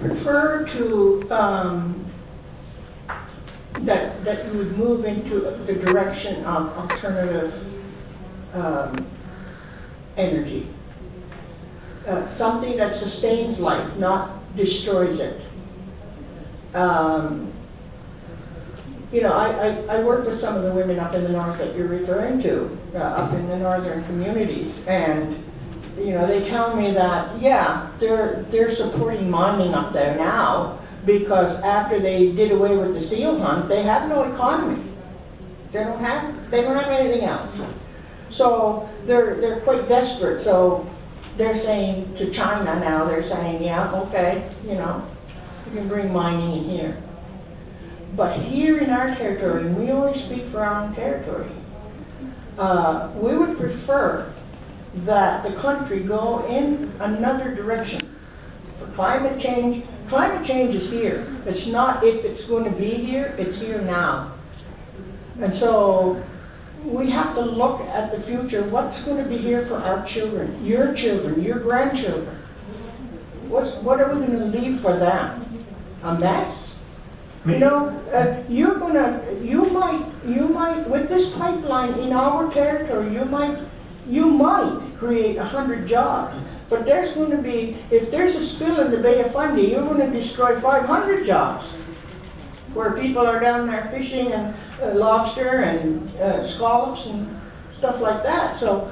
prefer to, that you would move into the direction of alternative energy. Something that sustains life, not destroys it. You know, I work with some of the women up in the north that you're referring to, up in the northern communities, and you know, they tell me that, yeah, they're supporting mining up there now because after they did away with the seal hunt, they have no economy. They don't have anything else. So they're quite desperate. So they're saying to China now, they're saying, yeah, okay, you know, you can bring mining in here. But here in our territory, and we only speak for our own territory, we would prefer that the country go in another direction. For climate change is here. It's not if it's going to be here, it's here now. And so we have to look at the future. What's going to be here for our children, your grandchildren? What are we going to leave for them? A mess? You know, you might, with this pipeline in our territory, you might create 100 jobs. But there's going to be, if there's a spill in the Bay of Fundy, you're going to destroy 500 jobs. Where people are down there fishing and lobster and scallops and stuff like that. So,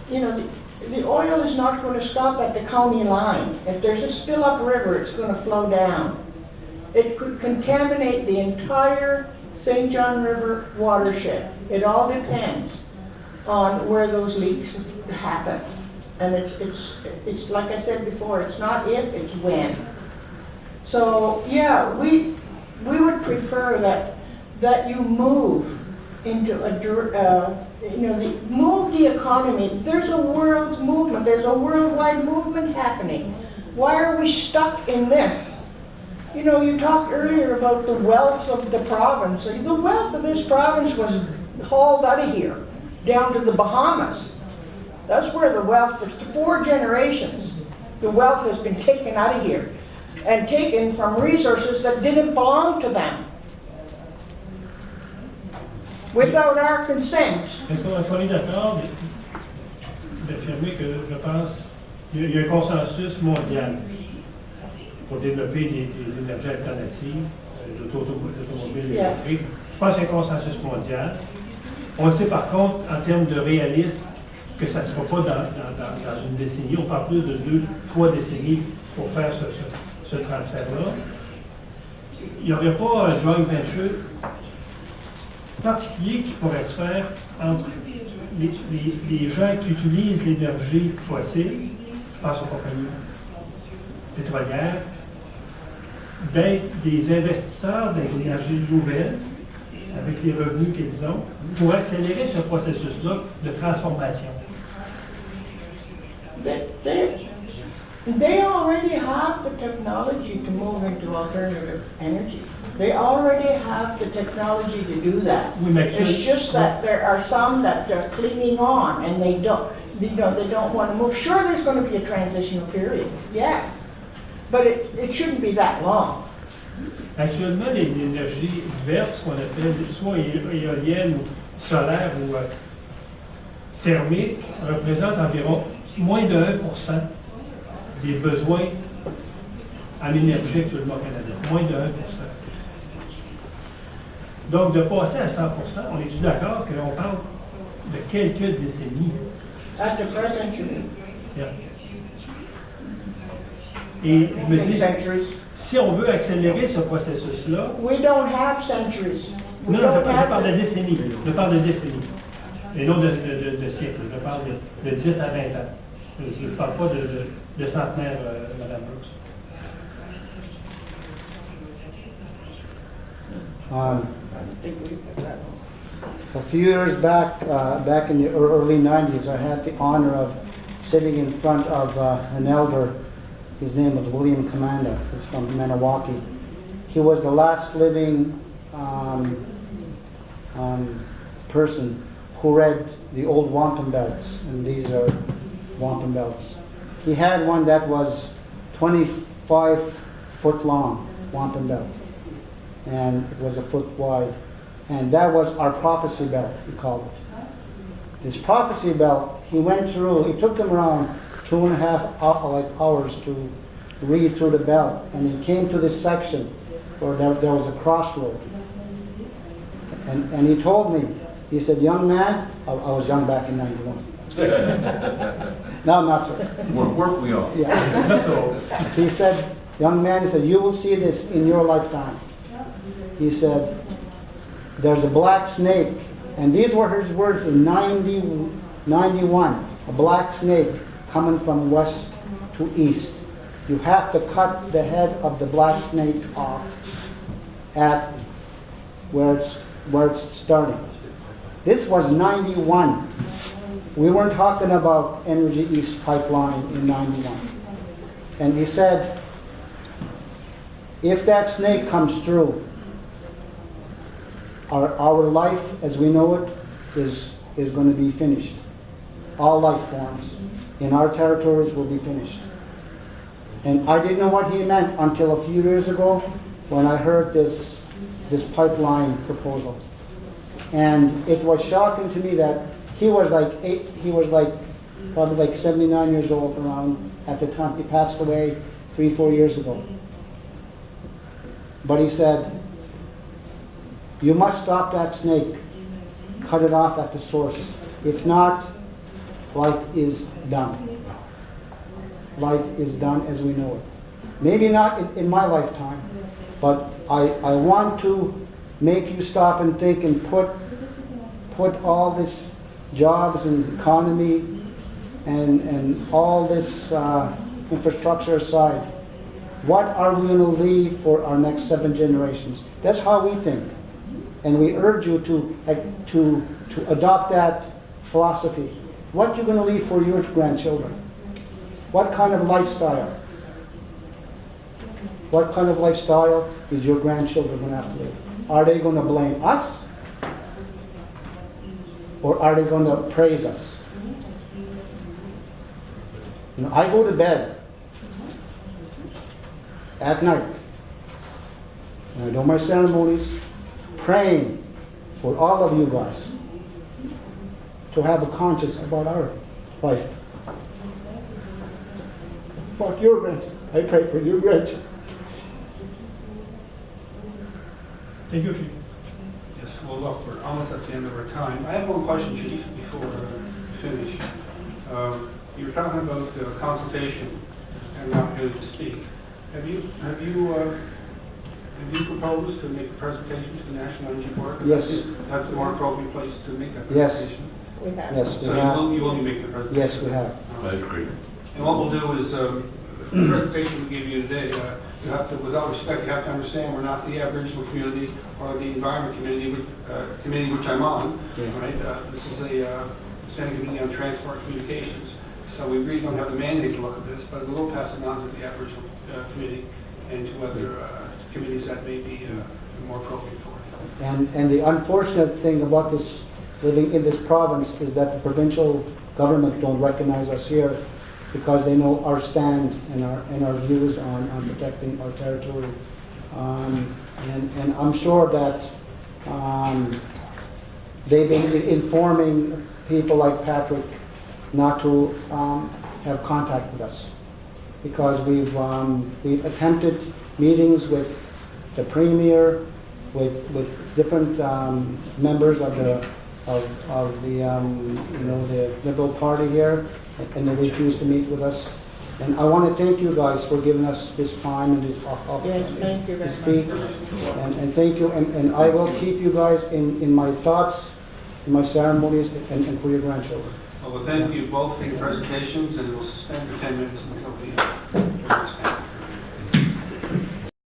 you know, the oil is not going to stop at the county line. If there's a spill upriver, it's going to flow down. It could contaminate the entire St. John River watershed. It all depends on where those leaks happen. And it's like I said before, it's not if, it's when. So yeah, we would prefer that you move into a move the economy. There's a world movement. There's a worldwide movement happening. Why are we stuck in this? You know, you talked earlier about the wealth of the province. The wealth of this province was hauled out of here, down to the Bahamas. That's where the wealth, for 4 generations, the wealth has been taken out of here and taken from resources that didn't belong to them, without our consent. Est-ce qu'on est d'accord d'affirmer que je pense qu'il y a un consensus mondial pour développer des énergies alternatives, l'automobile électrique? Je pense qu'il y a un consensus mondial. On le sait par contre, en termes de réalisme, que ça ne se fera pas dans une décennie. On parle plus de 2-3 décennies pour faire ce transfert-là. Il n'y aurait pas un joint venture particulier qui pourrait se faire entre les gens qui utilisent l'énergie fossile, je pense aux compagnies pétrolières, d'être des investisseurs dans les énergies nouvelles, avec les revenus qu'ils ont, pour accélérer ce processus-là de transformation. They already have the technology to move into alternative energy. They already have the technology to do that. It's just that there are some that they're clinging on and they don't want to move. Sure, there's going to be a transitional period, yes, but it shouldn't be that long. Actuellement, les énergies vertes, ce qu'on appelle soit éoliennes ou solaires ou thermiques, représentent environ moins de 1% des besoins en énergie actuellement au Canada. Moins de 1%. Donc, de passer à 100%, on est-tu d'accord qu'on parle de quelques décennies? At the present, you mean? Yeah. Et je me dis, si on veut accélérer ce processus-là... We don't have centuries. Non, je parle de décennies. Je parle de décennies. Et non de siècles. Je parle de 10 à 20 ans. Je ne parle pas de centenaire, Mme Bruce. A few years back, back in the early 90s, I had the honor of sitting in front of an elder. His name was William Commanda. He's from Maniwaki. He was the last living person who read the old wampum belts, and these are wampum belts. He had one that was 25-foot long wampum belt, and it was a foot wide. And that was our prophecy belt, we called it. This prophecy belt, he went through, it took him around 2.5 hours to read through the belt, and he came to this section where there was a crossroad. And he told me, he said, young man, I was young back in 91. No, I'm not so. Weren't we all? Yeah. So, He said, young man, he said, you will see this in your lifetime. He said, there's a black snake, and these were his words in 91, a black snake coming from west to east. You have to cut the head of the black snake off at where it's starting. This was 91. We weren't talking about Energy East pipeline in 91. And he said, if that snake comes through, our life as we know it is going to be finished. All life forms in our territories will be finished. And I didn't know what he meant until a few years ago when I heard this pipeline proposal. And it was shocking to me that he was probably like 79 years old around at the time. He passed away 3-4 years ago. But he said, you must stop that snake, cut it off at the source. If not, life is done. Life is done as we know it. Maybe not in my lifetime, but I want to make you stop and think and put all this jobs and economy and all this infrastructure aside. What are we going to leave for our next 7 generations? That's how we think. And we urge you to adopt that philosophy. What you're going to leave for your grandchildren? What kind of lifestyle? What kind of lifestyle is your grandchildren going to have to live? Are they going to blame us? Or are they going to praise us? You know, I go to bed at night, and I do my ceremonies, praying for all of you guys to have a conscience about our life. About your grandchildren. I pray for your grandchildren. thank you, Chief. Yes, well, look, we're almost at the end of our time. I have one question, Chief, before we finish. You were talking about consultation and the opportunity to speak. Have you proposed to make a presentation to the National Energy Board? Yes. That's the more appropriate place to make that Yes. presentation? We have. Yes, we So have. you will be making the presentation? Yes, we have. I agree. And what we'll do is, the presentation we give you today, you have to, without respect, you have to understand we're not the Aboriginal community or the environment community, which I'm on, Yeah. right? This is a Standing Committee on Transport and Communications. So we really don't have the mandate to look at this, but we will pass it on to the Aboriginal committee and to other committees that may be more appropriate for it. And the unfortunate thing about this, living in this province, is that the provincial government don't recognize us here because they know our stand and our views on protecting our territory. And I'm sure that they've been informing people like Patrick not to have contact with us, because we've attempted meetings with the Premier, with different members of the the Liberal Party here, and they refuse to meet with us. And I want to thank you guys for giving us this time and this opportunity Yes, thank you to very speak. much. And thank you, and I will keep you guys in my thoughts, in my ceremonies, and for your grandchildren. Well, thank you both for your presentations, and we'll suspend for 10 minutes until the